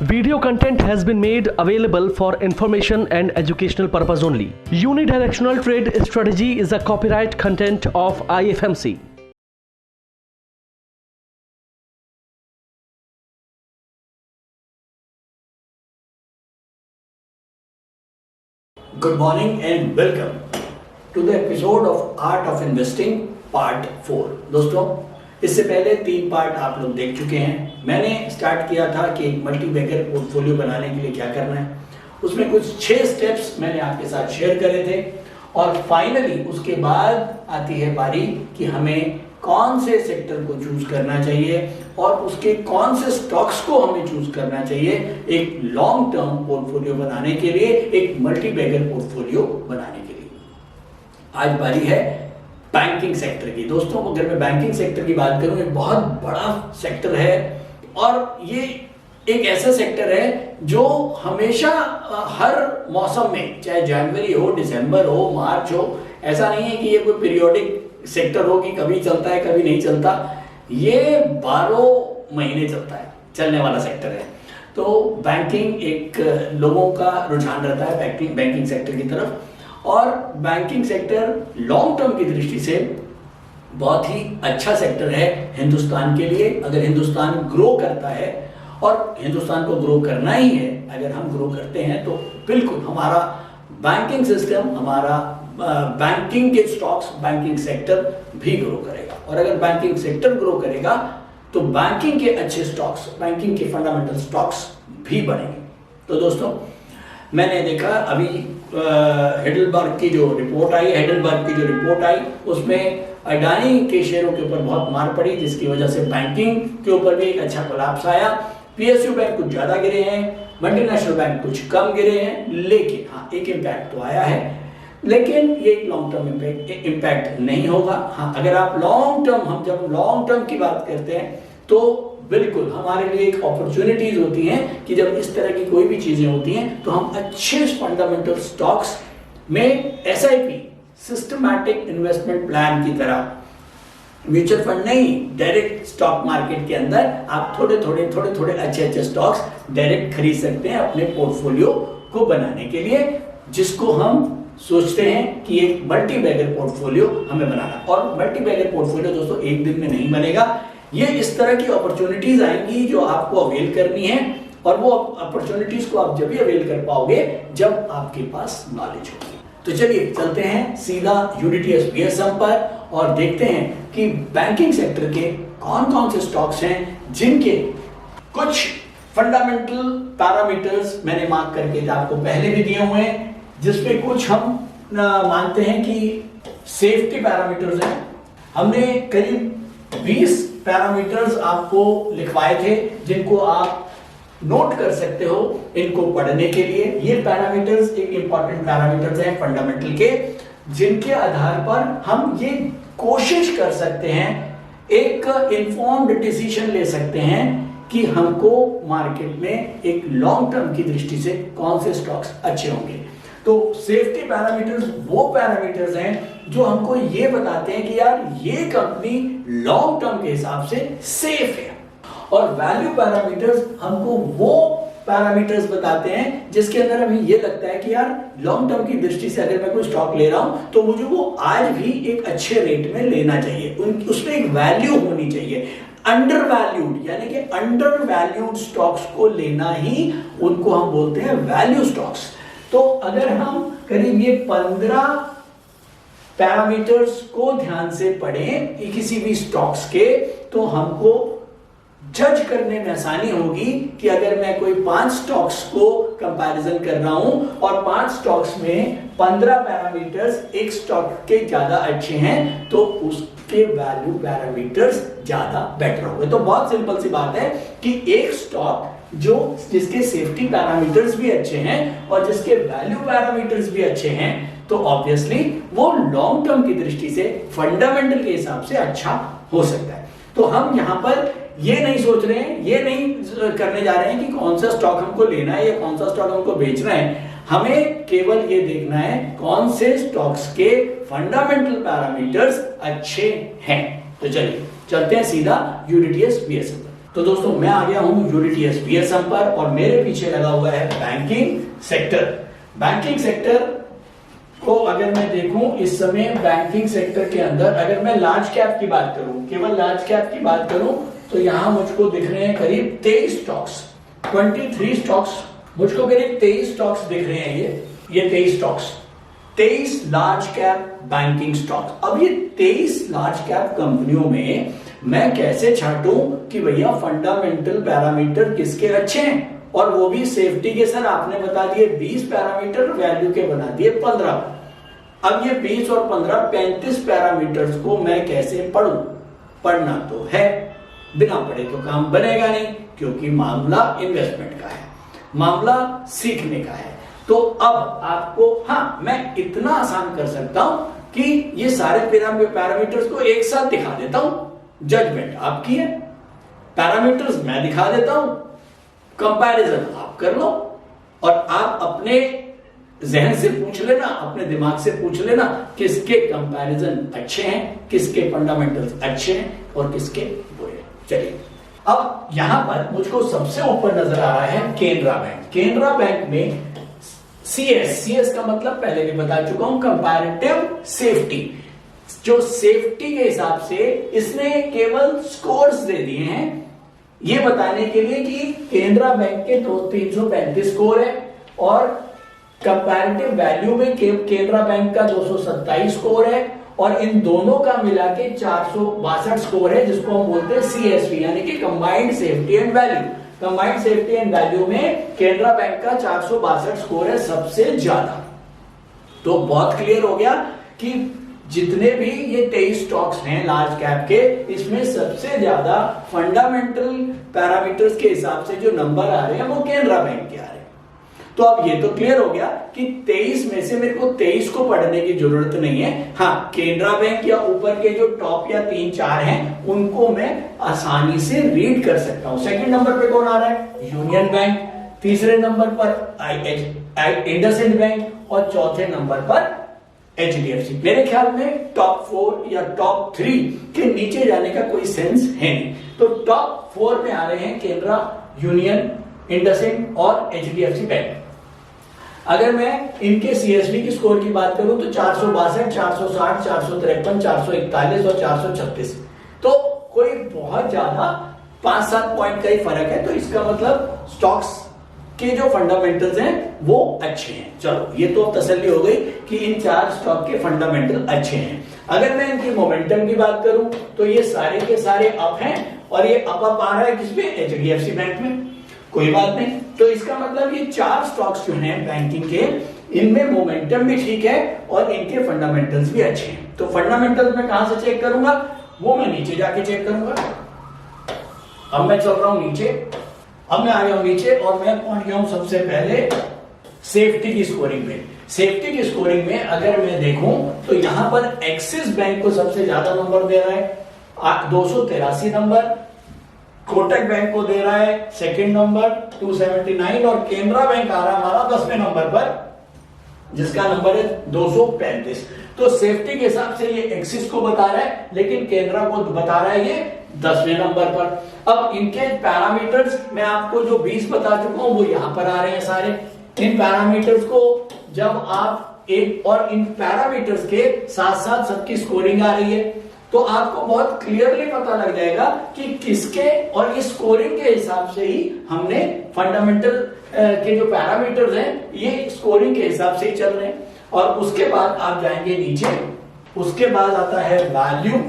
Video content has been made available for information and educational purpose only. Unidirectional trade strategy is a copyright content of IFMC. Good morning and welcome to the episode of Art of Investing Part 4. दोस्तों, इससे पहले 3 part आप लोग देख चुके हैं। मैंने start किया था कि एक मल्टी बैगर पोर्टफोलियो बनाने के लिए क्या करना है, उसमें कुछ 6 स्टेप्स मैंने आपके साथ शेयर करे थे और फाइनली उसके बाद आती है बारी कि हमें कौन से सेक्टर को चूज करना चाहिए और उसके कौन से स्टॉक्स को हमें चूज करना चाहिए एक लॉन्ग टर्म पोर्टफोलियो बनाने के लिए, एक मल्टी बैगर पोर्टफोलियो बनाने के लिए। आज बारी है बैंकिंग सेक्टर की। दोस्तों, अगर मैं बैंकिंग सेक्टर की बात करूं, एक बहुत बड़ा सेक्टर है और ये एक ऐसा सेक्टर है जो हमेशा हर मौसम में, चाहे जनवरी हो, दिसंबर हो, मार्च हो, ऐसा नहीं है कि ये कोई पीरियोडिक सेक्टर हो कि कभी चलता है कभी नहीं चलता। ये 12 महीने चलता है, चलने वाला सेक्टर है। तो बैंकिंग एक लोगों का रुझान रहता है बैंकिंग सेक्टर की तरफ, और बैंकिंग सेक्टर लॉन्ग टर्म की दृष्टि से बहुत ही अच्छा सेक्टर है हिंदुस्तान के लिए। अगर हिंदुस्तान ग्रो करता है, और हिंदुस्तान को ग्रो करना ही है, अगर हम ग्रो करते हैं तो बिल्कुल हमारा बैंकिंग सिस्टम, हमारा बैंकिंग के स्टॉक्स, बैंकिंग सेक्टर भी ग्रो करेगा। और अगर बैंकिंग सेक्टर ग्रो करेगा तो बैंकिंग के अच्छे स्टॉक्स, बैंकिंग के फंडामेंटल स्टॉक्स भी बनेंगे। तो दोस्तों, मैंने देखा अभी हेडलबर्ग की जो रिपोर्ट आई, उसमें अडानी के शेयरों के ऊपर बहुत मार पड़ी, जिसकी वजह से बैंकिंग के ऊपर भी एक अच्छा कोलैप्स आया। पीएसयू बैंक कुछ ज्यादा गिरे हैं, मल्टीनेशनल बैंक कुछ कम गिरे हैं, लेकिन हाँ, एक इम्पैक्ट तो आया है, लेकिन ये एक लॉन्ग टर्म इम्पैक्ट नहीं होगा। हाँ, अगर आप हम जब लॉन्ग टर्म की बात करते हैं तो बिल्कुल हमारे लिए एक अपॉर्चुनिटीज होती हैं कि जब इस तरह की कोई भी चीजें होती हैं तो हम अच्छे फंडामेंटल स्टॉक्स में एसआईपी, सिस्टमैटिक इन्वेस्टमेंट प्लान की तरह, म्यूचुअल फंड नहीं, डायरेक्ट स्टॉक मार्केट के अंदर आप थोड़े थोड़े अच्छे स्टॉक्स डायरेक्ट खरीद सकते हैं अपने पोर्टफोलियो को बनाने के लिए, जिसको हम सोचते हैं कि एक मल्टी बैगर पोर्टफोलियो हमें बनाना। और मल्टी बैगर पोर्टफोलियो दोस्तों एक दिन में नहीं बनेगा। ये इस तरह की अपॉर्चुनिटीज आएंगी जो आपको अवेल करनी है, और वो अपॉर्चुनिटीज को आप जब भी अवेल कर पाओगे जब आपके पास नॉलेज होगी। तो चलिए चलते हैं सीधा यूडीटीएस बीएसएम पर और देखते हैं कि बैंकिंग सेक्टर के कौन कौन से स्टॉक्स हैं जिनके कुछ फंडामेंटल पैरामीटर्स मैंने मार्क करके आपको पहले भी दिए हुए हैं, जिसपे कुछ हम मानते हैं कि सेफ्टी पैरामीटर्स हैं। हमने करीब 20 पैरामीटर्स आपको लिखवाए थे, जिनको आप नोट कर सकते हो इनको पढ़ने के लिए। ये पैरामीटर्स एक इंपॉर्टेंट पैरामीटर्स हैं फंडामेंटल के, जिनके आधार पर हम ये कोशिश कर सकते हैं, एक इन्फॉर्म्ड डिसीजन ले सकते हैं कि हमको मार्केट में एक लॉन्ग टर्म की दृष्टि से कौन से स्टॉक्स अच्छे होंगे। तो सेफ्टी पैरामीटर्स वो पैरामीटर्स हैं जो हमको ये बताते हैं कि यार ये कंपनी लॉन्ग टर्म के हिसाब से सेफ है, और वैल्यू पैरामीटर्स हमको वो पैरामीटर्स बताते हैं जिसके अंदर हमें ये लगता है कि यार लॉन्ग टर्म की दृष्टि से अगर मैं कोई स्टॉक ले रहा हूं तो मुझे वो आज भी एक अच्छे रेट में लेना चाहिए, उसमें एक वैल्यू होनी चाहिए। अंडर वैल्यूड, यानी कि अंडर वैल्यूड स्टॉक्स को लेना ही उनको हम बोलते हैं वैल्यू स्टॉक्स। तो अगर हम करीब ये 15 पैरामीटर्स को ध्यान से पढ़ें किसी भी स्टॉक्स के, तो हमको जज करने में आसानी होगी कि अगर मैं कोई 5 स्टॉक्स को कंपैरिजन कर रहा हूं और 5 स्टॉक्स में 15 पैरामीटर्स एक स्टॉक के ज्यादा अच्छे हैं, तो उसके वैल्यू पैरामीटर्स ज्यादा बेटर होंगे। तो बहुत सिंपल सी बात है कि एक स्टॉक जिसके सेफ्टी पैरामीटर्स भी अच्छे हैं और जिसके वैल्यू पैरामीटर्स भी अच्छे हैं, तो ऑब्वियसली वो लॉन्ग टर्म की दृष्टि से फंडामेंटल के हिसाब से अच्छा हो सकता है। तो हम यहां पर ये नहीं सोच रहे हैं, ये नहीं करने जा रहे हैं कि कौन सा स्टॉक हमको लेना है या कौन सा स्टॉक हमको बेचना है। हमें केवल ये देखना है कौन से स्टॉक्स के फंडामेंटल पैरामीटर्स अच्छे हैं। तो चलिए चलते हैं सीधा यूडीटीएस बीएसएम पर। तो दोस्तों मैं आ गया हूं यूनिटी एसपीएसएम पर और मेरे पीछे लगा हुआ है बैंकिंग सेक्टर। बैंकिंग सेक्टर को अगर मैं देखूं इस समय बैंकिंग सेक्टर के अंदर अगर मैं लार्ज कैप की बात करूं, केवल लार्ज कैप की बात करूं तो यहां मुझको दिख रहे हैं करीब 23 स्टॉक्स, 23 स्टॉक्स, मुझको करीब 23 स्टॉक्स दिख रहे हैं। ये 23 stocks, 23 large cap banking stocks. अब ये 23 लार्ज कैप कंपनियों में मैं कैसे छांटूं कि भैया फंडामेंटल पैरामीटर किसके अच्छे हैं, और वो भी सेफ्टी के। सर आपने बता दिए 20 पैरामीटर, वैल्यू के बना दिए 15। अब ये 20 और 15 35 पैरामीटर्स को मैं कैसे पढ़ूं? पढ़ना तो है, बिना पढ़े तो काम बनेगा नहीं, क्योंकि मामला इन्वेस्टमेंट का है, मामला सीखने का है। तो अब आपको मैं इतना आसान कर सकता हूं कि ये सारे पैरामीटर्स को एक साथ दिखा देता हूं। जजमेंट आपकी है, पैरामीटर्स मैं दिखा देता हूं, कंपैरिजन आप कर लो, और आप अपने जहन से पूछ लेना, अपने दिमाग से पूछ लेना किसके कंपैरिजन अच्छे हैं, किसके फंडामेंटल्स अच्छे हैं और किसके बुरे। चलिए अब यहां पर मुझको सबसे ऊपर नजर आ रहा है केनरा बैंक। केनरा बैंक में सीएस का मतलब पहले भी बता चुका हूं, कंपैरेटिव सेफ्टी। जो सेफ्टी के हिसाब से इसने केवल स्कोर्स दे दिए हैं ये बताने के लिए कि केनरा बैंक के 335 स्कोर है, और कंपैरेटिव वैल्यू में केनरा बैंक का 227 स्कोर है, और इन दोनों का मिला के 462 स्कोर है, जिसको हम बोलते हैं सीएसवी, यानी कि combined safety and value. Combined safety and value में केनरा बैंक का 462 स्कोर है, सबसे ज्यादा। तो बहुत क्लियर हो गया कि जितने भी ये 23 स्टॉक्स हैं लार्ज कैप के, इसमें सबसे ज्यादा फंडामेंटल पैरामीटर्स के हिसाब से जो नंबर आ रहे हैं वो केनरा बैंक के आ रहे हैं। तो अब ये तो क्लियर हो गया कि 23 में से मेरे को 23 को पढ़ने की जरूरत नहीं है। केनरा बैंक या ऊपर के जो टॉप या 3-4 हैं उनको मैं आसानी से रीड कर सकता हूं। सेकंड नंबर पे कौन आ रहा है? यूनियन बैंक, तीसरे नंबर पर इंडसइंड बैंक, और चौथे नंबर पर एचडीएफसी। मेरे ख्याल में टॉप 4 या टॉप 3 के नीचे जाने का कोई सेंस है नहीं। तो टॉप 4 में आ रहे हैं केनरा, यूनियन, इंडसइंड और एचडीएफसी बैंक। अगर मैं इनके सीएसवी की स्कोर की बात करूं तो 462, 460, 453, 441 और 436। तो कोई बहुत ज्यादा 5-7 पॉइंट का ही फर्क है। तो इसका मतलब स्टॉक्स के जो फंडामेंटल्स हैं वो अच्छे हैं। चलो ये तो तसल्ली हो गई कि इन 4 स्टॉक के फंडामेंटल अच्छे हैं। अगर मैं इनकी मोमेंटम की बात करूं तो ये सारे के सारे अप हैं, और ये अप आ रहा है किसमें? एचडीएफसी बैंक में। कोई बात नहीं, तो इसका मतलब ये 4 स्टॉक्स जो हैं बैंकिंग के, इनमें मोमेंटम भी ठीक है और इनके फंडामेंटल्स भी अच्छे हैं। तो फंडामेंटल्स मैं कहां से चेक करूंगा? वो मैं नीचे जाके चेक करूंगा। अब मैं चल रहा हूं नीचे, अब मैं आ गया हूं नीचे और मैं पहुंच गया हूं सबसे पहले सेफ्टी की स्कोरिंग में। सेफ्टी की स्कोरिंग में अगर मैं देखूं तो यहां पर एक्सिस बैंक को सबसे ज्यादा नंबर दे रहा है 283 नंबर, कोटक बैंक को दे रहा है सेकंड नंबर 279, और केनरा बैंक आ रहा है हमारा 10वें नंबर पर, जिसका नंबर है 235। तो सेफ्टी के हिसाब से ये एक्सिस को बता रहा है, लेकिन केनरा को बता रहा है ये 10वें नंबर पर। अब इनके पैरामीटर्स मैं आपको जो 20 बता चुका हूं वो यहां पर आ रहे हैं सारे। इन पैरामीटर्स को जब आप और इन पैरामीटर्स के साथ साथ सबकी स्कोरिंग आ रही है, तो आपको बहुत क्लियरली पता लग जाएगा कि किसके, और इस स्कोरिंग के हिसाब से ही हमने फंडामेंटल के जो पैरामीटर्स हैं ये स्कोरिंग के हिसाब से ही चल रहे हैं। और उसके बाद आप जाएंगे नीचे, उसके बाद आता है वैल्यू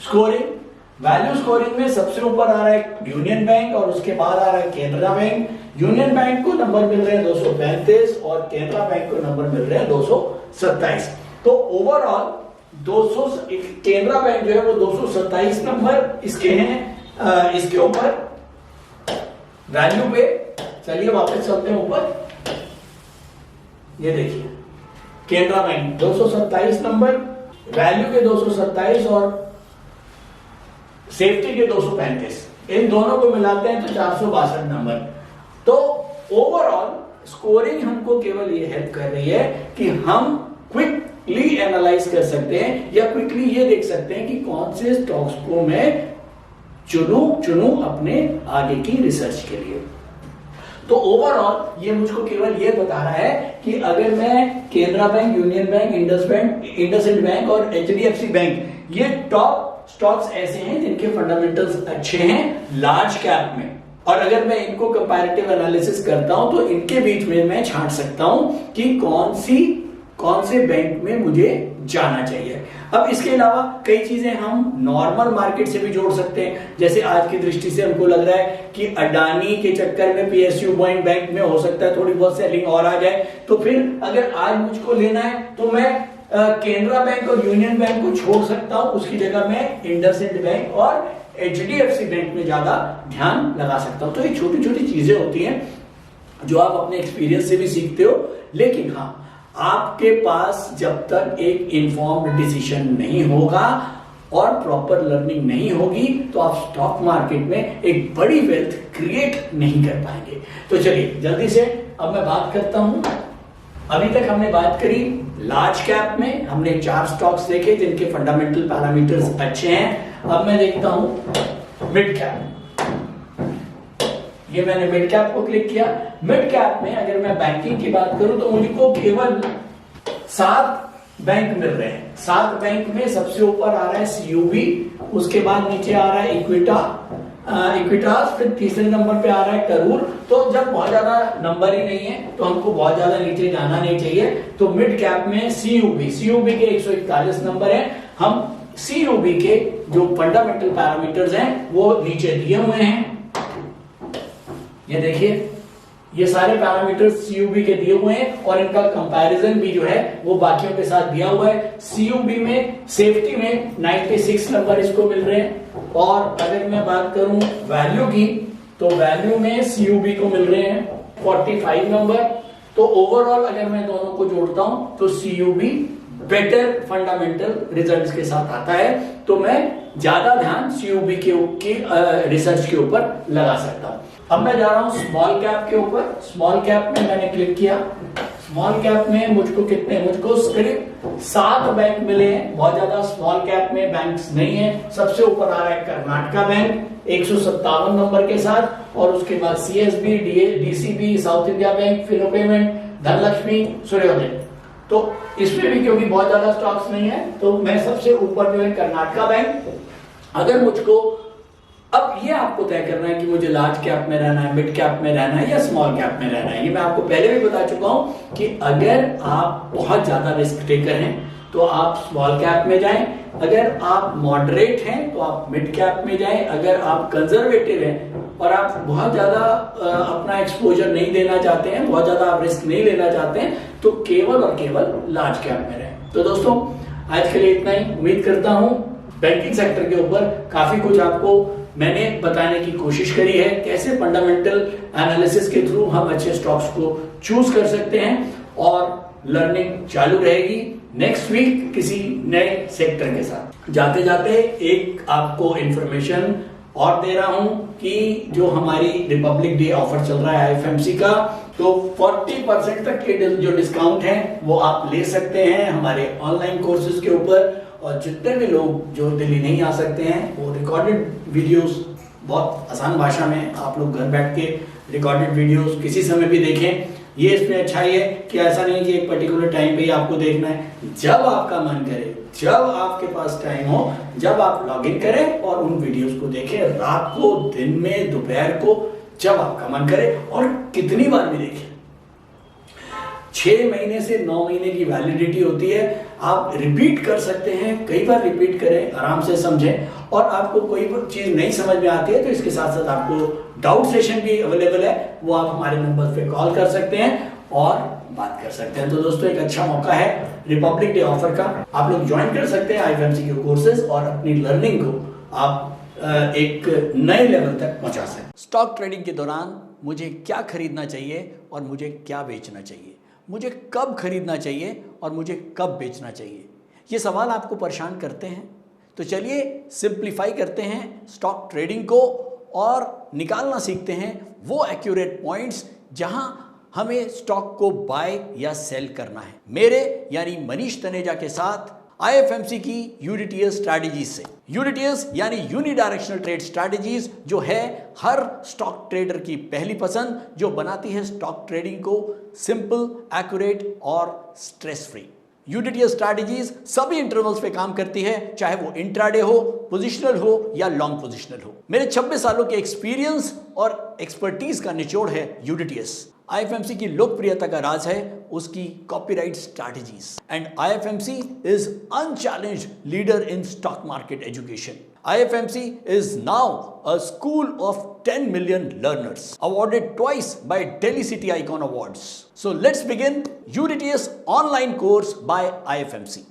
स्कोरिंग। वैल्यू स्कोरिंग में सबसे ऊपर आ रहा है यूनियन बैंक और उसके बाद आ रहा है केनरा बैंक। यूनियन बैंक को नंबर मिल रहे हैं 235 और केनरा बैंक को नंबर मिल रहे हैं 227। तो ओवरऑल 200 केनरा बैंक जो है वो 227 नंबर इसके हैं। इसके ऊपर वैल्यू पे चलिए वापस चलते हैं ऊपर, ये देखिए केनरा बैंक 227 नंबर, वैल्यू के 227 और सेफ्टी के 235, इन दोनों को मिलाते हैं तो 462 नंबर। तो ओवरऑल स्कोरिंग हमको केवल ये हेल्प कर रही है कि हम क्विकली एनालाइज कर सकते हैं या क्विकली ये देख सकते हैं कि कौन से स्टॉक्स को मैं चुनूं अपने आगे की रिसर्च के लिए। तो ओवरऑल ये मुझको केवल ये बता रहा है कि अगर मैं Canara bank, union bank, IndusInd bank और एचडीएफसी बैंक, ये टॉप स्टॉक्स ऐसे हैं जिनके फंडामेंटल्स अच्छे हैं लार्ज कैप में, और अगर मैं इनको कंपैरेटिव एनालिसिस करता हूं तो इनके बीच में मैं छांट सकता हूं कि कौन से बैंक में मुझे जाना चाहिए। अब इसके अलावा कई चीजें हम नॉर्मल मार्केट से भी जोड़ सकते हैं। जैसे आज की दृष्टि से हमको लग रहा है कि अडानी के चक्कर में पीएसयू बैंक में हो सकता है थोड़ी बहुत सेलिंग और आ जाए, तो फिर अगर आज मुझको लेना है तो मैं केनरा बैंक और यूनियन बैंक को छोड़ सकता हूं, उसकी जगह मैं इंडसइंड बैंक और एचडीएफसी बैंक में ज्यादा ध्यान लगा सकता हूं। तो ये छोटी छोटी चीजें होती हैं जो आप अपने एक्सपीरियंस से भी सीखते हो, लेकिन हाँ, आपके पास जब तक एक इन्फॉर्म्ड डिसीजन नहीं होगा और प्रॉपर लर्निंग नहीं होगी तो आप स्टॉक मार्केट में एक बड़ी वेल्थ क्रिएट नहीं कर पाएंगे। तो चलिए जल्दी से अब मैं बात करता हूं। अभी तक हमने बात करी लार्ज कैप में, हमने 4 स्टॉक्स देखे जिनके फंडामेंटल पैरामीटर्स अच्छे हैं। अब मैं देखता हूं मिड कैप। ये मैंने मिड कैप को क्लिक किया। मिड कैप में अगर मैं बैंकिंग की बात करूं तो मुझको केवल 7 बैंक मिल रहे हैं। 7 बैंक में सबसे ऊपर आ रहा है सीयूबी, उसके बाद नीचे आ रहा है इक्विटास, फिर तीसरे नंबर पे आ रहा है करूर। तो जब बहुत ज्यादा नंबर ही नहीं है तो हमको बहुत ज्यादा नीचे जाना नहीं चाहिए। तो मिड कैप में सीयूबी के 141 नंबर है। हम सीयूबी के जो फंडामेंटल पैरामीटर्स हैं वो नीचे दिए हुए हैं। ये देखिए, ये सारे पैरामीटर्स सीयूबी के दिए हुए हैं और इनका कंपैरिजन भी जो है वो बाकियों के साथ दिया हुआ है। सीयूबी में सेफ्टी में 96 नंबर इसको मिल रहे हैं, और अगर मैं बात करूं वैल्यू की तो वैल्यू में सीयूबी को मिल रहे हैं 45 नंबर। तो ओवरऑल अगर मैं दोनों को जोड़ता हूं तो सीयूबी बेटर फंडामेंटल रिजल्ट्स के साथ आता है। तो मैं ज्यादा ध्यान सीयूबी के रिसर्च के ऊपर लगा सकता हूं। अब मैं जा रहा हूं स्मॉल कैप के ऊपर। स्मॉल कैप में मैंने क्लिक किया। स्मॉल कैप में मुझको करीब 7 बैंक मिले हैं। बहुत ज्यादा स्मॉल कैप में बैंक्स नहीं है। सबसे ऊपर आ रहा है कर्नाटका बैंक 157 नंबर के साथ, और उसके बाद CSB, DCB, south India bank, Fino payment, Dhanlaxmi, सूर्योदय। तो इसमें भी क्योंकि बहुत ज्यादा स्टॉक्स नहीं है तो मैं सबसे ऊपर जो है कर्नाटका बैंक। अगर मुझको अब ये आपको तय करना है कि मुझे लार्ज कैप में रहना है, मिड कैप में रहना है या स्मॉल कैप में रहना है। ये मैं आपको पहले भी बता चुका हूं कि अगर आप बहुत ज्यादा रिस्क टेकर हैं तो आप स्मॉल कैप में जाएं, अगर आप मॉडरेट हैं तो आप मिड कैप में जाएं, अगर आप कंजर्वेटिव हैं और आप बहुत ज्यादा अपना एक्सपोजर नहीं देना चाहते हैं, बहुत ज्यादा आप रिस्क नहीं लेना चाहते हैं, तो केवल और केवल लार्ज कैप में रहें। तो दोस्तों आज के लिए इतना ही। उम्मीद करता हूं बैंकिंग सेक्टर के ऊपर काफी कुछ आपको मैंने बताने की कोशिश करी है, कैसे फंडामेंटल एनालिसिस के थ्रू हम अच्छे स्टॉक्स को चूज कर सकते हैं, और लर्निंग चालू रहेगी नेक्स्ट वीक किसी नए सेक्टर के साथ। जाते जाते एक आपको इंफॉर्मेशन और दे रहा हूं कि जो हमारी रिपब्लिक डे ऑफर चल रहा है आईएफएमसी का, तो 40% तक के जो डिस्काउंट है वो आप ले सकते हैं हमारे ऑनलाइन कोर्सेज के ऊपर। और जितने भी लोग जो दिल्ली नहीं आ सकते हैं वो रिकॉर्डेड वीडियोस बहुत आसान भाषा में आप लोग घर बैठ के रिकॉर्डेड वीडियोस किसी समय भी देखें। ये इसमें अच्छाई है कि ऐसा नहीं कि एक पर्टिकुलर टाइम पे ही आपको देखना है, जब आपका मन करे, जब आपके पास टाइम हो, जब आप लॉगिन करें और उन वीडियोस को देखें, रात को, दिन में, दोपहर को, जब आपका मन करे, और कितनी बार भी देखें। 6 महीने से 9 महीने की वैलिडिटी होती है। आप रिपीट कर सकते हैं, कई बार रिपीट करें, आराम से समझें, और आपको कोई चीज नहीं समझ में आती है तो इसके साथ साथ आपको डाउट सेशन भी अवेलेबल है, वो आप हमारे नंबर पे कॉल कर सकते हैं और बात कर सकते हैं। तो दोस्तों एक अच्छा मौका है रिपब्लिक डे ऑफर का, आप लोग ज्वाइन कर सकते हैं आईएफएमसी के कोर्सेज और अपनी लर्निंग को आप एक नए लेवल तक पहुंचा सकते हैं। स्टॉक ट्रेडिंग के दौरान मुझे क्या खरीदना चाहिए और मुझे क्या बेचना चाहिए, मुझे कब खरीदना चाहिए और मुझे कब बेचना चाहिए, ये सवाल आपको परेशान करते हैं। तो चलिए सिंप्लीफाई करते हैं स्टॉक ट्रेडिंग को और निकालना सीखते हैं वो एक्यूरेट पॉइंट्स जहां हमें स्टॉक को बाय या सेल करना है। मेरे यानी मनीष तनेजा के साथ IFMC की यूडीटीएस स्ट्रैटेजीज से। यूडीटीएस यानी यूनिडायरेक्शनल ट्रेड स्ट्रैटेजीज, जो है हर स्टॉक ट्रेडर की पहली पसंद, जो बनाती है स्टॉक ट्रेडिंग को सिंपल, एक्यूरेट और स्ट्रेस फ्री। यूडीटीएस स्ट्रैटेजीज सभी इंटरवल्स पे काम करती है, चाहे वो इंट्राडे हो, पोजिशनल हो या लॉन्ग पोजिशनल हो। मेरे 26 सालों के एक्सपीरियंस और एक्सपर्टीज का निचोड़ है यूडीटीएस। IFMC की लोकप्रियता का राज है उसकी copyright strategies, and IFMC is unchallenged leader in stock market education. IFMC is now a school of 10 million learners, awarded twice by Delhi City Icon Awards. So let's begin UDTS online course by IFMC.